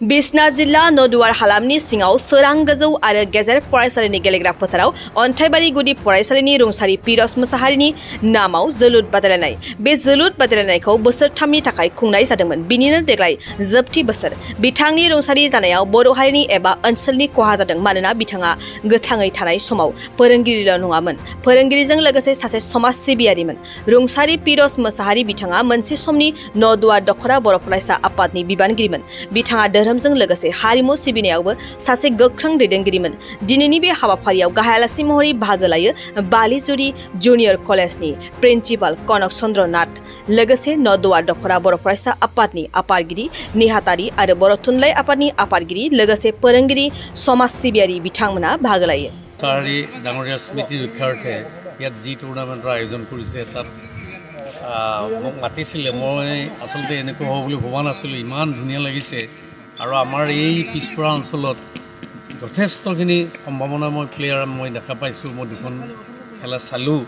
बिसनाथ जिल्ला नदुवार हालामनि सिङाव सोरां गोजौ आरो गेजेर फरायसालिनि गेलेग्रा फोथाराव अन्थाइबारि गुदि फरायसालिनि रुंसारि पिरस मोसाहारिनि नामाव जोलुर बादायलायनाय। बे जोलुर बादायलायनायखौ बोसोरथामनि थाखाय खुंनाय जादोंमोन। बिनिनो देग्लाय जोबथि बोसोर। बिथांनि रुंसारि जानायाव बर' हारिनि एबा ओनसोलनि खहा जादों मानोना बिथाङा गोथाङै थानाय समाव फोरोंगिरिल' नङामोन, फोरोंगिरिजों लोगोसे सासे समाज सिबियारिमोन। रुंसारि पिरस मोसाहारि बिथाङा मोनसे समनि नदुवार दखरा बर' फरायसा आफादनि बिबानगिरिमोन। बिथाङा धोरोमजों लोगोसे हारिमु सिबिनायावबो सासे गोख्रों दैदेनगिरिमोन। दिनैनि बे हाबाफारियाव गाहाय आलासि महरै बाहागो लायो बालिजुरि जुनियर कलेजनि प्रिन्सिपाल कनक चन्द्र नाथ, लोगोसे नदुवार दखरा बर' फरायसा आफादनि आफादगिरि नेहातारि आरो बर' थुनलाइ आफादनि आफादगिरि लोगोसे फोरोंगिरि समाज सिबियारि बिथांमोना बाहागो लायो। सारि डाঙৰীয়া স্মৃতি ৰক্ষাৰ্থে ইয়াত যি টুৰ্ণামেণ্টৰ আয়োজন কৰিছে তাত মোক মাতিছিলে। মই আচলতে এনেকুৱা হ'ব বুলি ভবা নাছিলোঁ। ইমান ধুনীয়া লাগিছে আৰু আমাৰ এই পিছপৰা অঞ্চলত যথেষ্টখিনি সম্ভাৱনাময় প্লেয়াৰ মই দেখা পাইছোঁ। মই দুখন খেলা চালোঁ।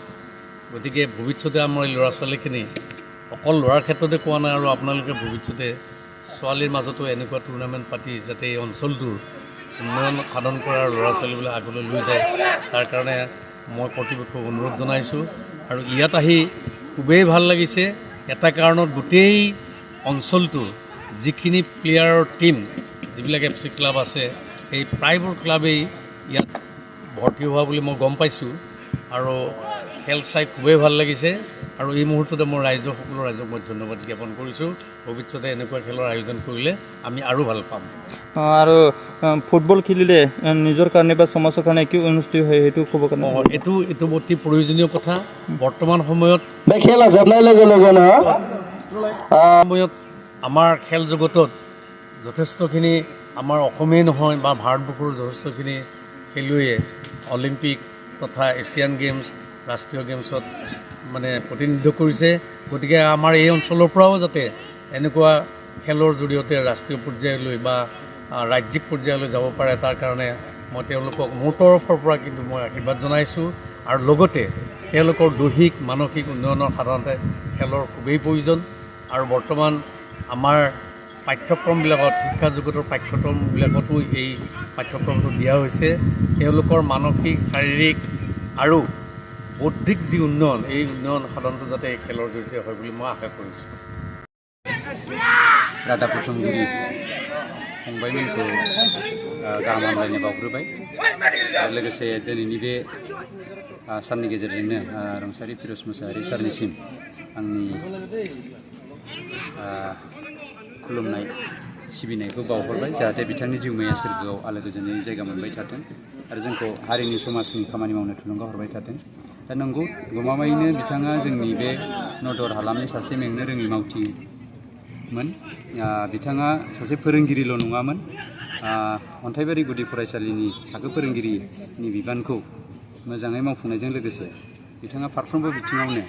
গতিকে ভৱিষ্যতে আমাৰ এই ল'ৰা ছোৱালীখিনি অকল ল'ৰাৰ ক্ষেত্ৰতে কোৱা নাই, আৰু আপোনালোকে ভৱিষ্যতে ছোৱালীৰ মাজতো এনেকুৱা টুৰ্ণামেণ্ট পাতি যাতে এই অঞ্চলটোৰ উন্নয়ন সাধন কৰাৰ ল'ৰা ছোৱালীবিলাক আগলৈ লৈ যায়, তাৰ কাৰণে মই কৰ্তৃপক্ষক অনুৰোধ জনাইছোঁ। আৰু ইয়াত আহি খুবেই ভাল লাগিছে। এটা কাৰণত গোটেই অঞ্চলটোৰ যিখিনি প্লেয়াৰৰ টীম, যিবিলাক FC ক্লাব আছে, সেই প্ৰায়বোৰ ক্লাবেই ইয়াত ভৰ্তি হোৱা বুলি মই গম পাইছোঁ। আৰু খেল চাই খুবেই ভাল লাগিছে। আৰু এই মুহূৰ্ততে মই সকলো ৰাইজক মই ধন্যবাদ জ্ঞাপন কৰিছোঁ। ভৱিষ্যতে এনেকুৱা খেলৰ আয়োজন কৰিলে আমি আৰু ভাল পাম। আৰু ফুটবল খেলিলে নিজৰ কাৰণে বা সমাজৰ কাৰণে কি উন্নতি হয় সেইটো ক'ব কাৰণে এইটো অতি প্ৰয়োজনীয় কথা। বৰ্তমান সময়ত আমাৰ খেল জগতত যথেষ্টখিনি আমাৰ অসমেই নহয় বা ভাৰতবৰ্ষৰ যথেষ্টখিনি খেলুৱৈয়ে অলিম্পিক তথা এছিয়ান গেমছ, ৰাষ্ট্ৰীয় গেমছত প্ৰতিনিধিত্ব কৰিছে। গতিকে আমাৰ এই অঞ্চলৰ পৰাও যাতে এনেকুৱা খেলৰ জৰিয়তে ৰাষ্ট্ৰীয় পৰ্যায়লৈ বা ৰাজ্যিক পৰ্যায়লৈ যাব পাৰে, তাৰ কাৰণে মই তেওঁলোকক মোৰ তৰফৰ পৰা কিন্তু মই আশীৰ্বাদ জনাইছোঁ। আৰু লগতে তেওঁলোকৰ দৈহিক মানসিক উন্নয়নৰ সাধাৰণতে খেলৰ খুবেই প্ৰয়োজন। আৰু বৰ্তমান আমাৰ পাঠ্যক্ৰমবিলাকত, শিক্ষা জগতৰ পাঠ্যক্ৰমবিলাকতো এই পাঠ্যক্ৰমটো দিয়া হৈছে। তেওঁলোকৰ মানসিক, শাৰীৰিক আৰু বৌদ্ধিক যি উন্নয়ন, এই উন্নয়ন সাধনটো যাতে এই খেলৰ জৰিয়তে হয় বুলি মই আশা কৰিছোঁ। रादाब बुथुमगिरि फंबायमोनखौ गाहाम हामलायनाय बावग्रोबाय। लोगोसे दिनैनि बे साननि गेजेरजोंनो रुंसारि पिरस मोसाहारि सारनिसिम आंनि खुलुमनाय सिबिनायखौ बावहरबाय। जाहाथे बिथांनि जिउमाया सोरगोआव आलो गोजोनै जायगा मोनबाय थाथों आरो जोंखौ हारिनि समाजनि खामानि मावनो थुलुंगा हरबाय थाथों। दा नंगौ, गमामायैनो बिथाङा जोंनि बे नदर हालामनि सासे मेंनो रोङै मावथिमोन। बिथाङा सासे फोरोंगिरिल' नङामोन, अन्थाइबारि गुदि फरायसालिनि थाखो फोरोंगिरिनि बिबानखौ मोजाङै मावफुंनायजों लोगोसे बिथाङा फारफ्रोमबो बिथिङावनो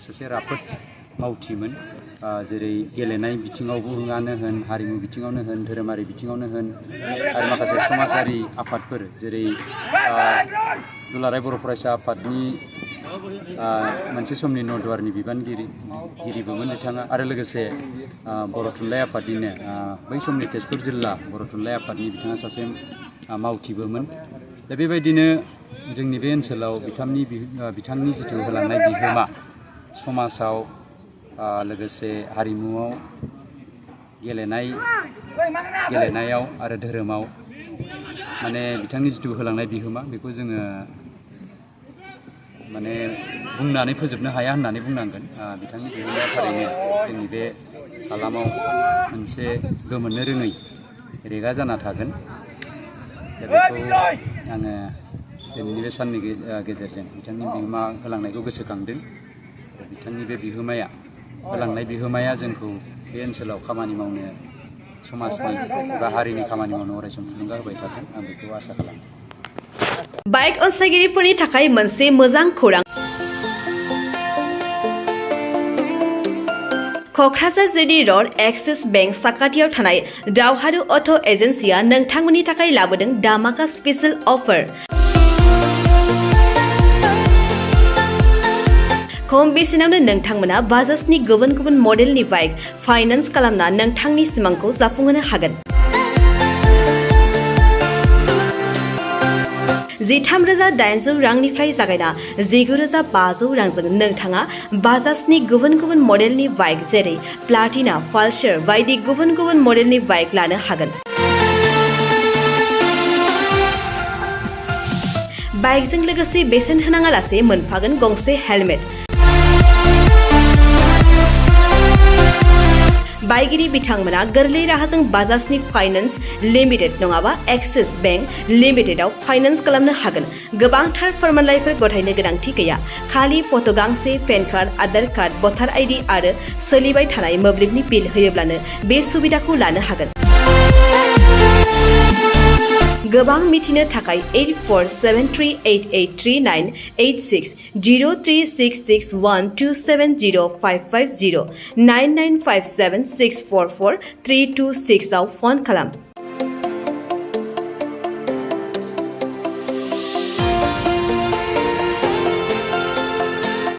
सासे राफोद मावथिमोन। जेरै गेलेनाय बिथिङावनो होन, हारिमु बिथिङावनो होन, धोरोमारि बिथिङावनो होन, आरो माखासे समाजारि आफादफोर जेरै दुलाराय बर' फरायसा आफादनि मोनसे समनि नदुवारनि बिबानगिरिबोमोन बिथाङा। आरो लोगोसे बर' थुनलाइ आफादनिनो बै समनि तेजपुर जिल्ला बर' थुनलाइ आफादनि बिथाङा सासे मावथिबोमोन। दा बेबायदिनो जोंनि बे ओनसोलाव बिथांनि जिथु होलांनाय बिहोमा, समाजाव लोगोसे हारिमुआव, गेलेनायाव आरो धोरोमाव बिथांनि जिथु होलांनाय बिहोमा, बेखौ जोङो बुंनानै फोजोबनो हाया होननानै बुंनांगोन। बिथांनि बिहोमाया थारैनो जोंनि बे हालामाव मोनसे गोमोरनो रोङै रेगा जाना थागोन। दा बेखौ आङो दिनैनि बे साननि गेजेरजों बिथांनि बिहोमा होलांनायखौ गोसोखांदों। बिथांनि बे होलांनाय बिहोमाया जोंखौ बे ओनसोलाव खामानि मावनो, समाजनि एबा हारिनि खामानि मावनो अरायसम थुलुंगा होबाय थाथों, आं बेखौ आसा खालामो। बाइक अनसायगिरिफोरनि थाखाय मोनसे मोजां खौरां। Kokrajhar GD road axis bank साखाथियाव थानाय दावहारु अट' एजेन्सिया नोंथांमोननि थाखाय लाबोदों धामाका स्पेशेल अफार। खम बेसेनावनो नोंथांमोना बाजाजनि गुबुन गुबुन मडेलनि बाइक फाइनान्स खालामना नोंथांनि सिमांखौ जाफुंहोनो हागोन। 13,800 रांनिफ्राय जागायना 19,500 रांजों नोंथाङा बाजाजनि गुबुन गुबुन मडेलनि बाइक जेरै प्लाटिना, पालसार बायदि गुबुन गुबुन मडेलनि बाइक लानो हागोन। बाइकजों लोगोसे बेसेन होनाङालासे मोनफागोन गंसे हेलमेट। बाइगिरि बिथांमोना गोरलै राहाजों बाजाजनि फाइनान्स लिमिटेड नङाबा एक्सिस बेंक लिमिटेडआव फाइनान्स खालामनो हागोन। गोबांथार फोरमानलाइफोर गथायनो गोनांथि गैया। खालि फट' गांसे, पेन कार्ड, आधार कार्ड, भटार आइडि आरो सोलिबाय थानाय मोब्लिबनि बिल होयोब्लानो बे सुबिदाखौ लानो हागोन। गोबां मिथिनो थाखाय 8473883986 03661270550 9957644326 आव फन खालाम।